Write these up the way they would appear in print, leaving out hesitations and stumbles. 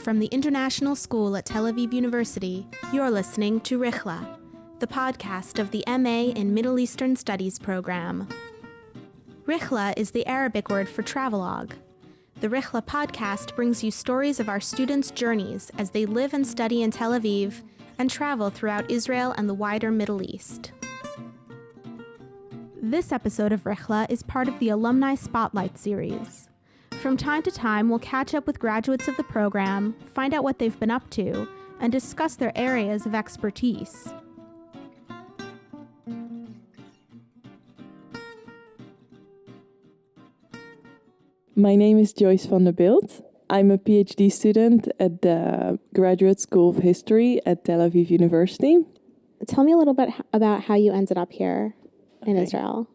From the International School at Tel Aviv University, you're listening to Rihla, the podcast of the MA in Middle Eastern Studies program. Rihla is the Arabic word for travelogue. The Rihla Podcast brings you stories of our students' journeys as they live and study in Tel Aviv and travel throughout Israel and the wider Middle East. This episode of Rihla is part of the Alumni Spotlight Series. From time to time, we'll catch up with graduates of the program, find out what they've been up to, and discuss their areas of expertise. My name is Joyce van der Bildt. I'm a PhD student at the Graduate School of History at Tel Aviv University. Tell me a little bit about how you ended up here in Israel.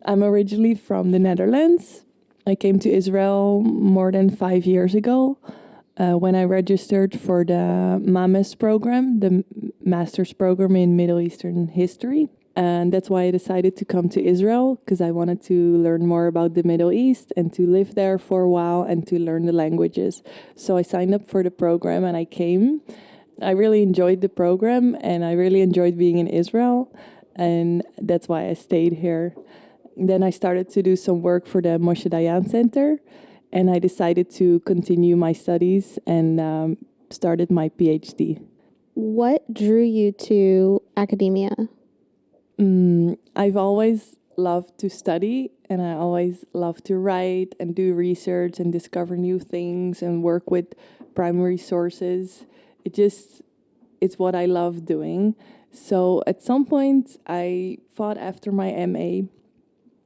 I'm originally from the Netherlands. I came to Israel more than 5 years ago when I registered for the MAMES program, the master's program in Middle Eastern history. And that's why I decided to come to Israel, because I wanted to learn more about the Middle East and to live there for a while and to learn the languages. So I signed up for the program and I came. I really enjoyed the program and I really enjoyed being in Israel. And that's why I stayed here. Then I started to do some work for the Moshe Dayan Center, and I decided to continue my studies and started my PhD. What drew you to academia? I've always loved to study, and I always loved to write and do research and discover new things and work with primary sources. It's what I love doing. So at some point, I thought after my MA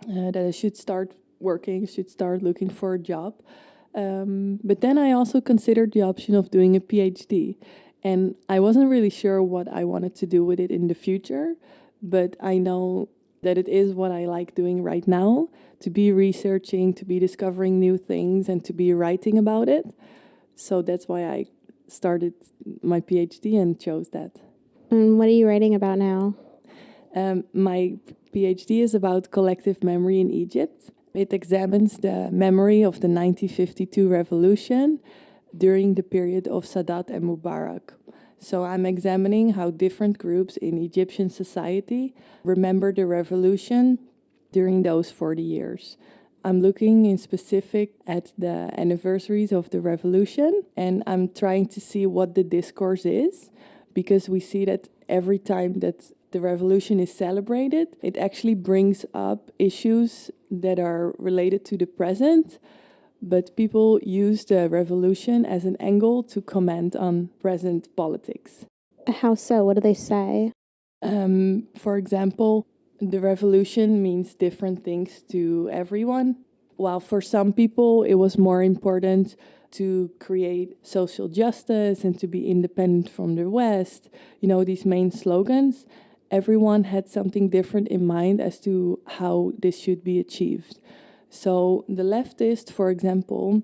that I should start working, should start looking for a job. But then I also considered the option of doing a PhD. And I wasn't really sure what I wanted to do with it in the future. But I know that it is what I like doing right now, to be researching, to be discovering new things, and to be writing about it. So that's why I started my PhD and chose that. And what are you writing about now? My PhD is about collective memory in Egypt. It examines the memory of the 1952 revolution during the period of Sadat and Mubarak. So I'm examining how different groups in Egyptian society remember the revolution during those 40 years. I'm looking in specific at the anniversaries of the revolution, and I'm trying to see what the discourse is, because we see that every time that the revolution is celebrated, it actually brings up issues that are related to the present, but people use the revolution as an angle to comment on present politics. How so? What do they say? For example, the revolution means different things to everyone. While for some people it was more important to create social justice and to be independent from the West, these main slogans, everyone had something different in mind as to how this should be achieved. So the leftists, for example,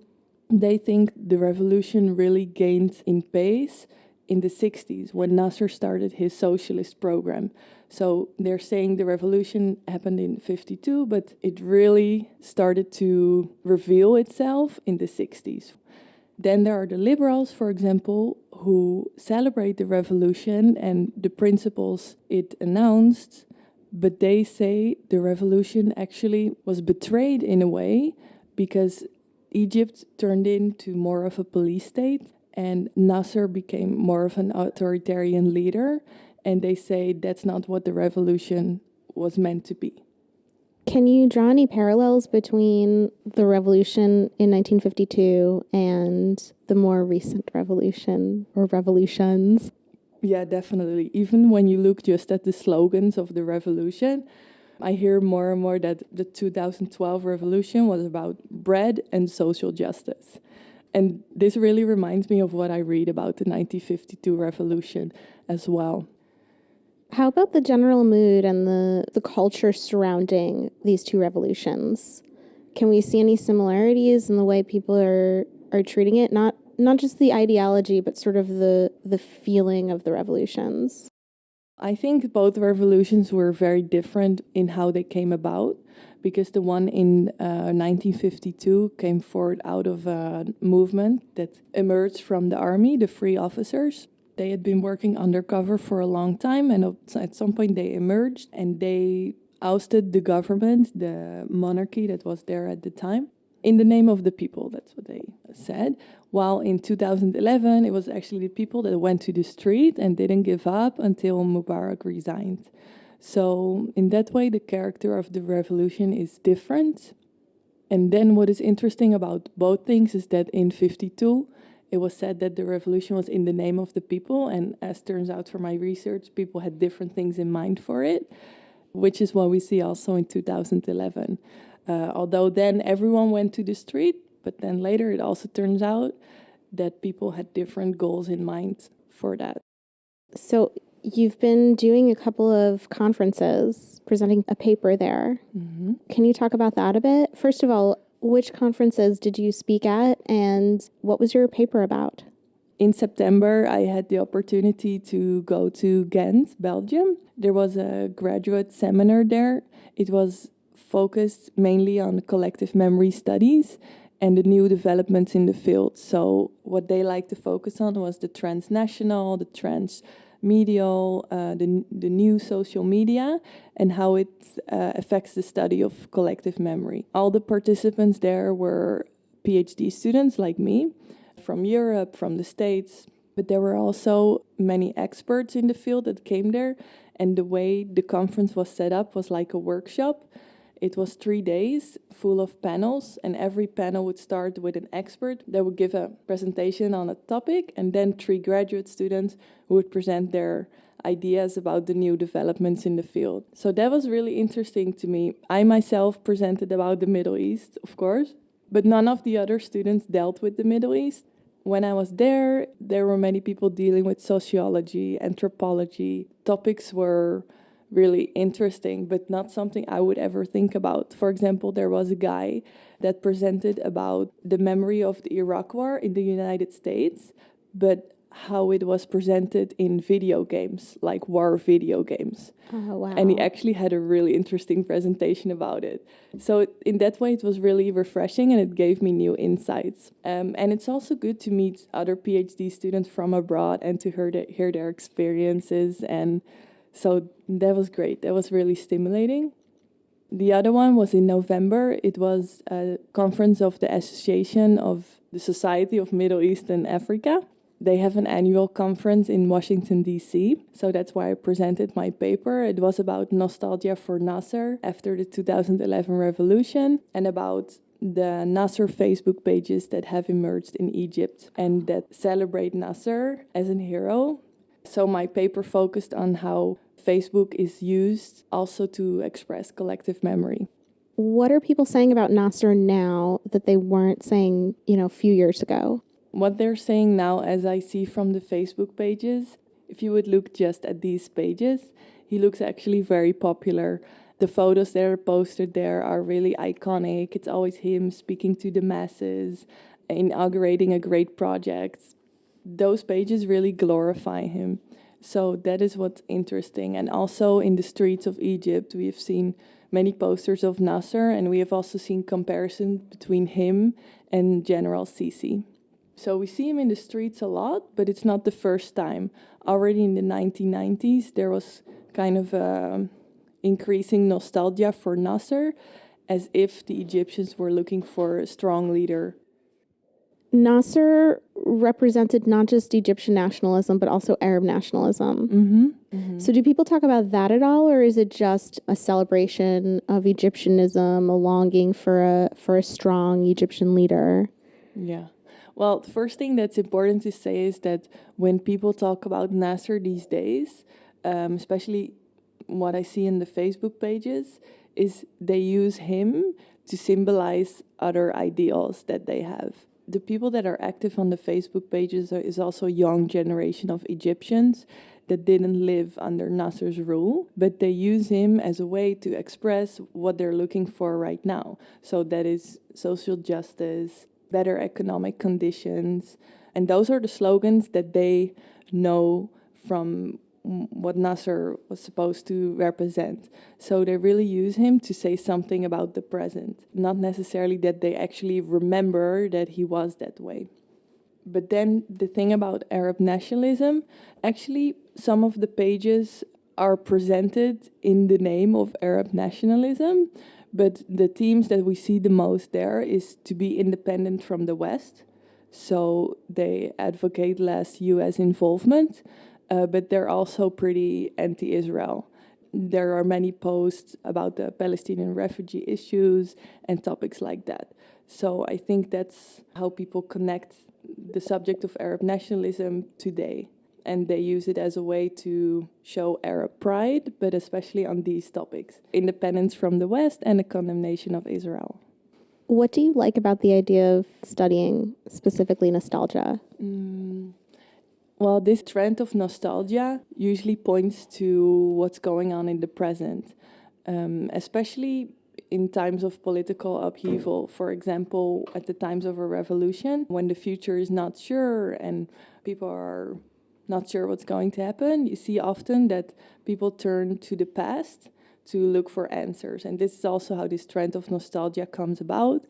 they think the revolution really gained in pace in the 60s when Nasser started his socialist program. So they're saying the revolution happened in 52, but it really started to reveal itself in the 60s. Then there are the liberals, for example, who celebrate the revolution and the principles it announced, but they say the revolution actually was betrayed in a way because Egypt turned into more of a police state and Nasser became more of an authoritarian leader, and they say that's not what the revolution was meant to be. Can you draw any parallels between the revolution in 1952 and the more recent revolution or revolutions? Yeah, definitely. Even when you look just at the slogans of the revolution, I hear more and more that the 2012 revolution was about bread and social justice. And this really reminds me of what I read about the 1952 revolution as well. How about the general mood and the culture surrounding these two revolutions? Can we see any similarities in the way people are treating it? Not just the ideology, but sort of the feeling of the revolutions. I think both revolutions were very different in how they came about, because the one in 1952 came forward out of a movement that emerged from the army, the free officers. They had been working undercover for a long time, and at some point they emerged and they ousted the government, the monarchy that was there at the time, in the name of the people. That's what they said. While in 2011, it was actually the people that went to the street and didn't give up until Mubarak resigned. So in that way, the character of the revolution is different. And then what is interesting about both things is that in 52, it was said that the revolution was in the name of the people. And as turns out from my research, people had different things in mind for it, which is what we see also in 2011. Although then everyone went to the street, but then later it also turns out that people had different goals in mind for that. So you've been doing a couple of conferences, presenting a paper there. Mm-hmm. Can you talk about that a bit? First of all, which conferences did you speak at and what was your paper about? In September, I had the opportunity to go to Ghent, Belgium. There was a graduate seminar there. It was focused mainly on collective memory studies and the new developments in the field. So what they like to focus on was the transnational, the transmedial, the new social media, and how it affects the study of collective memory. All the participants there were PhD students like me, from Europe, from the States, but there were also many experts in the field that came there, and the way the conference was set up was like a workshop. It was 3 days full of panels, and every panel would start with an expert that would give a presentation on a topic, and then 3 graduate students who would present their ideas about the new developments in the field. So that was really interesting to me. I myself presented about the Middle East, of course, but none of the other students dealt with the Middle East. When I was there were many people dealing with sociology, anthropology. Topics were really interesting, but not something I would ever think about. For example, there was a guy that presented about the memory of the Iraq War in the United States, but how it was presented in video games, like war video games. Oh, wow. And he actually had a really interesting presentation about it. So in that way, it was really refreshing and it gave me new insights. And it's also good to meet other PhD students from abroad and to hear their experiences. And so that was great. That was really stimulating. The other one was in November. It was a conference of the Association of the Society of Middle East and Africa. They have an annual conference in Washington, D.C., so that's why I presented my paper. It was about nostalgia for Nasser after the 2011 revolution and about the Nasser Facebook pages that have emerged in Egypt and that celebrate Nasser as a hero. So my paper focused on how Facebook is used also to express collective memory. What are people saying about Nasser now that they weren't saying, a few years ago? What they're saying now, as I see from the Facebook pages, if you would look just at these pages, he looks actually very popular. The photos that are posted there are really iconic. It's always him speaking to the masses, inaugurating a great project. Those pages really glorify him. So that is what's interesting. And also in the streets of Egypt, we have seen many posters of Nasser, and we have also seen comparisons between him and General Sisi. So we see him in the streets a lot, but it's not the first time. Already in the 1990s, there was kind of increasing nostalgia for Nasser, as if the Egyptians were looking for a strong leader. Nasser represented not just Egyptian nationalism, but also Arab nationalism. Mm-hmm. Mm-hmm. So do people talk about that at all, or is it just a celebration of Egyptianism, a longing for a strong Egyptian leader? Yeah. Well, the first thing that's important to say is that when people talk about Nasser these days, especially what I see in the Facebook pages, is they use him to symbolize other ideals that they have. The people that are active on the Facebook pages is also a young generation of Egyptians that didn't live under Nasser's rule, but they use him as a way to express what they're looking for right now. So that is social justice, better economic conditions. And those are the slogans that they know from what Nasser was supposed to represent. So they really use him to say something about the present, not necessarily that they actually remember that he was that way. But then the thing about Arab nationalism, actually some of the pages are presented in the name of Arab nationalism, but the themes that we see the most there is to be independent from the West. So they advocate less US involvement, but they're also pretty anti-Israel. There are many posts about the Palestinian refugee issues and topics like that. So I think that's how people connect the subject of Arab nationalism today. And they use it as a way to show Arab pride, but especially on these topics: independence from the West and the condemnation of Israel. What do you like about the idea of studying specifically nostalgia? Well, this trend of nostalgia usually points to what's going on in the present, especially in times of political upheaval. For example, at the times of a revolution, when the future is not sure and people are not sure what's going to happen, you see often that people turn to the past to look for answers. And this is also how this trend of nostalgia comes about.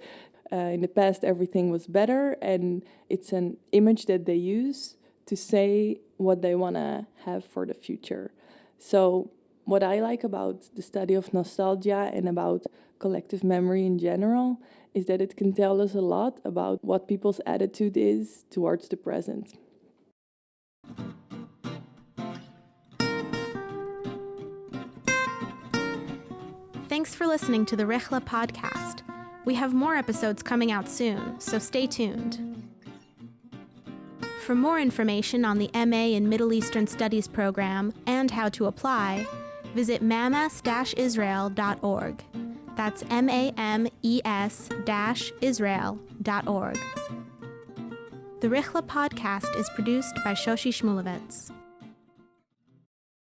In the past, everything was better, and it's an image that they use to say what they want to have for the future. So what I like about the study of nostalgia and about collective memory in general is that it can tell us a lot about what people's attitude is towards the present. Thanks for listening to the Rihla Podcast. We have more episodes coming out soon, so stay tuned. For more information on the MA in Middle Eastern Studies program and how to apply, visit mames-israel.org. That's MAMES-Israel.org. The Rihla Podcast is produced by Shoshi Shmulevitz.